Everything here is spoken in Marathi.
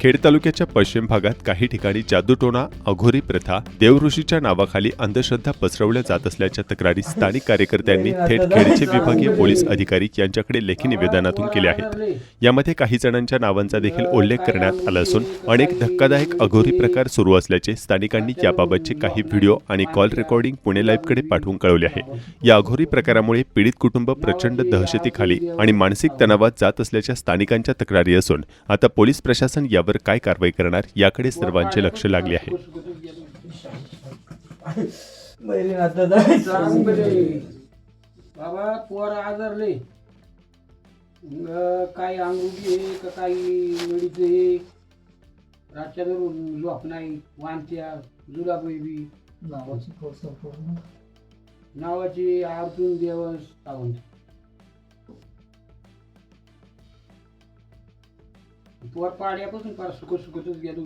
खेड तालुक्याच्या पश्चिम भागात काही ठिकाणी जादूटोणा, अघोरी प्रथा, देवऋषीच्या नावाखाली अंधश्रद्धा पसरवल्या जात असल्याच्या तक्रारी स्थानिक कार्यकर्त्यांनी थेट खेडचे विभागीय पोलीस अधिकारी यांच्याकडे लेखी निवेदनातून केल्या आहेत. यामध्ये काही जणांच्या नावांचा देखील उल्लेख करण्यात आला असून अनेक धक्कादायक अघोरी प्रकार सुरू असल्याचे स्थानिकांनी याबाबतचे काही व्हिडिओ आणि कॉल रेकॉर्डिंग पुणे लाईव्हकडे पाठवून कळवले आहे. या अघोरी प्रकारामुळे पीडित कुटुंब प्रचंड दहशतीखाली आणि मानसिक तणावात जात असल्याच्या स्थानिकांच्या तक्रारी असून आता पोलीस प्रशासन यावर काय कारवाई करणार याकडे सर्वांचे लक्ष लागले आहे. बाबा पोर आजारले काही अंगुठी का काही नडीचे रातच्या धरून झोप नाही, वांत्या जुलाबी नावाची अर्जुन देवस सावंत. पोर पाड्यापासून फार सुखतच गेलो.